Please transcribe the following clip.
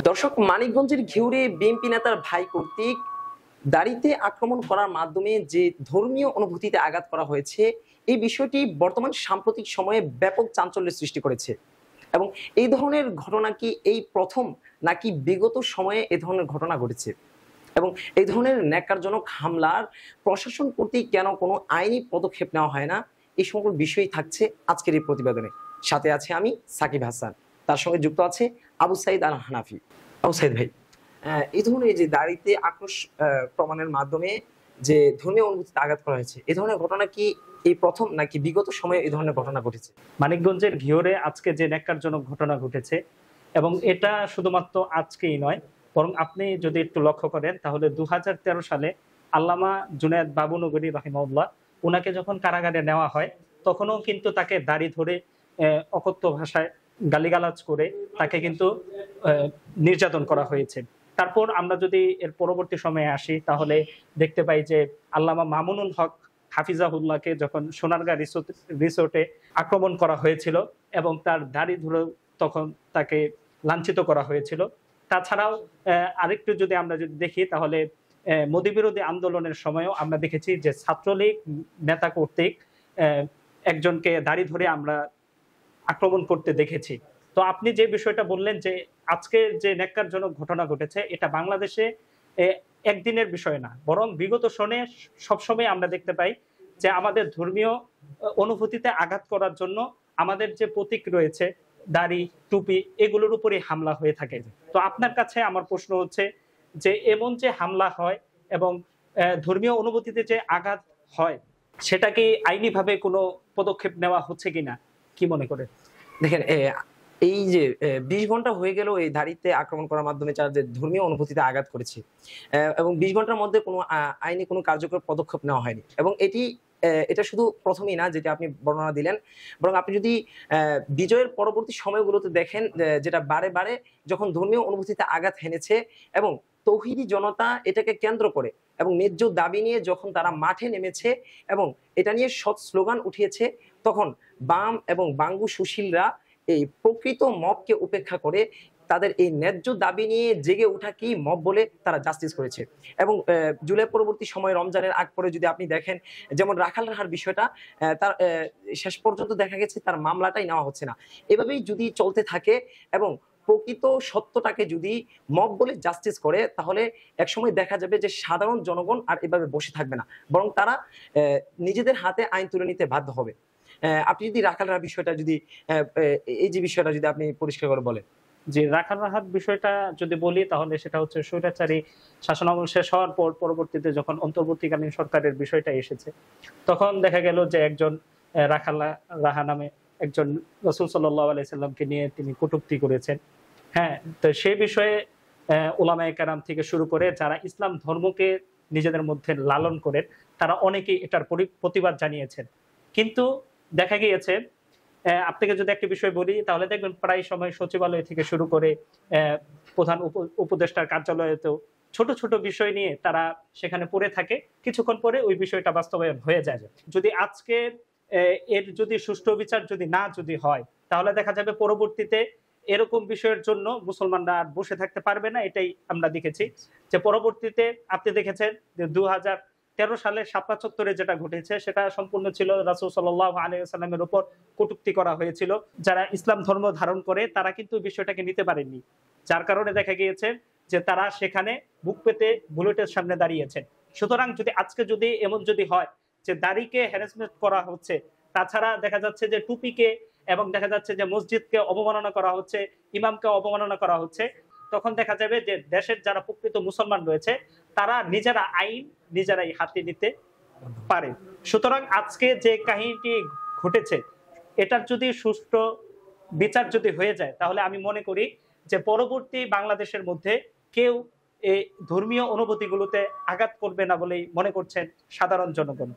দর্শক, মানিকগঞ্জের ঘিউরে বিএনপি নেতার ভাই কর্তৃক দাড়িতে আক্রমণ করার মাধ্যমে যে ধর্মীয় অনুভূতিতে আঘাত করা হয়েছে, এই বিষয়টি বর্তমান সাম্প্রতিক সময়ে ব্যাপক চাঞ্চল্যের সৃষ্টি করেছে। এবং এই ধরনের ঘটনা কি এই প্রথম, নাকি বিগত সময়ে এই ধরনের ঘটনা ঘটেছে? এবং এই ধরনের ন্যাক্কারজনক হামলার প্রশাসন কর্তৃক কেন কোনো আইনি পদক্ষেপ নেওয়া হয় না, এই সকল বিষয়ই থাকছে আজকের এই প্রতিবেদনে। সাথে আছে আমি সাকিব হাসান, তার সঙ্গে যুক্ত আছে আবু সাইদ আল হানাফি। আবু সাইদ ভাই, এই ধরনের যে দাড়িতে আক্রোশ প্রমাণের মাধ্যমে যে ধর্মীয় অনুভূতিতে আঘাত করা হয়েছে, এই ধরনের ঘটনা কি এই প্রথম, নাকি বিগত সময়ে এই ধরনের ঘটনা ঘটেছে? মানিকগঞ্জের ঘিওরে আজকে যে ন্যাক্কারজনক ঘটনা ঘটেছে, এবং এটা শুধুমাত্র আজকেই নয়, বরং আপনি যদি একটু লক্ষ্য করেন তাহলে 2013 সালে আল্লামা জুনায়েদ বাবুনগরী রাহিমাহুল্লাহ, ওনাকে যখন কারাগারে নেওয়া হয় তখনও কিন্তু তাকে দাড়ি ধরে অকথ্য ভাষায় গালিগালাজ করে তাকে কিন্তু নির্যাতন করা হয়েছে। তারপর আমরা যদি এর পরবর্তী সময়ে আসি তাহলে দেখতে পাই যে আল্লামা মামুনুল হক হাফিজাহুল্লাহকে যখন সোনারগাঁ রিসোর্টে আক্রমণ করা হয়েছিল এবং তার দাড়ি ধরে তখন তাকে লাঞ্ছিত করা হয়েছিল। তাছাড়াও আরেকটু যদি আমরা যদি দেখি তাহলে মোদি বিরোধী আন্দোলনের সময়ও আমরা দেখেছি যে ছাত্রলীগ নেতা কর্তৃক একজনকে দাড়ি ধরে আমরা আক্রমণ করতে দেখেছি। তো আপনি যে বিষয়টা বললেন যে আজকে যে ন্যাক্কারজনক ঘটনা ঘটেছে, এটা বাংলাদেশে একদিনের বিষয় না, বরং বিগত সনে সবসময় আমরা দেখতে পাই যে আমাদের ধর্মীয় অনুভূতিতে আঘাত করার জন্য আমাদের যে প্রতীক রয়েছে, দাড়ি, টুপি, এগুলোর উপরই হামলা হয়ে থাকে। তো আপনার কাছে আমার প্রশ্ন হচ্ছে যে এমন যে হামলা হয় এবং ধর্মীয় অনুভূতিতে যে আঘাত হয়, সেটা কি আইনিভাবে কোনো পদক্ষেপ নেওয়া হচ্ছে কিনা, কি মনে করে? দেখেন, এই যে 20 ঘন্টা হয়ে গেল এই দাড়িতে আক্রমণ করার মাধ্যমে যারা যে ধর্মীয় অনুভূতিতে আঘাত করেছে, এবং 20 ঘন্টার মধ্যে কোনো আইনি কোনো কার্যকর পদক্ষেপ নেওয়া হয়নি। এবং এটা শুধু প্রথমেই না যেটা আপনি বর্ণনা দিলেন, বরং আপনি যদি বিজয়ের পরবর্তী সময়গুলোতে দেখেন, যেটা বারে বারে যখন ধর্মীয় অনুভূতিতে আঘাত হেনেছে এবং তৌহিদি জনতা এটাকে কেন্দ্র করে এবং ন্যায্য দাবি নিয়ে যখন তারা মাঠে নেমেছে এবং এটা নিয়ে সৎ স্লোগান উঠিয়েছে, তখন বাম এবং বাঙ্গু সুশীলরা এই প্রকৃত মবকে উপেক্ষা করে তাদের এই ন্যায্য দাবি নিয়ে জেগে ওঠা কি মব বলে তারা জাস্টিস করেছে। এবং জুলাই পরবর্তী সময় রমজানের আগ পরে যদি আপনি দেখেন, যেমন রাখাল রাহার বিষয়টা, তার শেষ পর্যন্ত দেখা গেছে তার মামলাটাই নেওয়া হচ্ছে না। এভাবেই যদি চলতে থাকে এবং প্রকৃত সত্যটাকে যদি মব বলে জাস্টিস করে, তাহলে একসময় দেখা যাবে যে সাধারণ জনগণ আর এভাবে বসে থাকবে না, বরং তারা নিজেদের হাতে আইন তুলে নিতে বাধ্য হবে। আপনি যদি রাখাল রাহার বিষয়টা যদি এই যে বিষয়টা যদি আপনি পরিষ্কার করে বলেন। যে রাখাল রাহাত বিষয়টা যদি বলি তাহলে সেটা হচ্ছে স্বৈরাচারী শাসনামল শেষ হওয়ার পর পরবর্তীতে যখন অন্তর্বর্তীকালীন সরকারের বিষয়টা এসেছে, তখন দেখা গেল যে একজন রাখাল রাহা নামে একজন রাসূল সাল্লাল্লাহু আলাইহি সাল্লামকে নিয়ে তিনি কটূক্তি করেছেন। হ্যাঁ, তো সেই বিষয়ে উলামায়ে কেরাম থেকে শুরু করে যারা ইসলাম ধর্মকে নিজেদের মধ্যে লালন করেন, তারা অনেকেই এটার প্রতিবাদ জানিয়েছেন। কিন্তু দেখা গিয়েছে, আপনাকে যদি একটা বিষয় বলি তাহলে দেখবেন প্রায় সময় সচিবালয় থেকে শুরু করে প্রধান উপদেষ্টার কার্যালয়েতেও ছোট ছোট বিষয় নিয়ে তারা সেখানে পড়ে থাকে, কিছুক্ষণ পরে ওই বিষয়টা বাস্তবায়ন হয়ে যায়। যদি আজকে এর যদি সুষ্ঠু বিচার যদি হয়, তাহলে দেখা যাবে পরবর্তীতে এরকম বিষয়ের জন্য মুসলমানরা আর বসে থাকতে পারবে না। এটাই আমরা দেখেছি যে পরবর্তীতে আপনি দেখেছেন যে 2013 সালে শাপলা চত্বরে যেটা ঘটেছে, সেটা সম্পূর্ণ ছিল রাসূল সাল্লাল্লাহু আলাইহি ওয়াসাল্লামের উপর কটূক্তি করা হয়েছিল। যারা ইসলাম ধর্ম ধারণ করে তারা কিন্তু বিষয়টাকে নিতে পারেননি, যার কারণে দেখা গিয়েছে যে তারা সেখানে বুক পেতে বুলেটের সামনে দাঁড়িয়েছেন। সুতরাং আজকে এমন হয় যে দাড়িকে হ্যারাসমেন্ট করা হচ্ছে, তাছাড়া দেখা যাচ্ছে যে টুপিকে, এবং দেখা যাচ্ছে যে মসজিদকে অবমাননা করা হচ্ছে, ইমামকে অবমাননা করা হচ্ছে, তখন দেখা যাবে যে দেশের যারা প্রকৃত মুসলমান রয়েছে তারা নিজেরা আইন নিজেরাই হাতে নিতে পারে। সুতরাং আজকে যে কাহিনীটি ঘটেছে, এটার যদি সুষ্ঠু বিচার হয়ে যায়, তাহলে আমি মনে করি যে পরবর্তী বাংলাদেশের মধ্যে কেউ এই ধর্মীয় অনুভূতিগুলোতে আঘাত করবে না বলেই মনে করছেন সাধারণ জনগণ।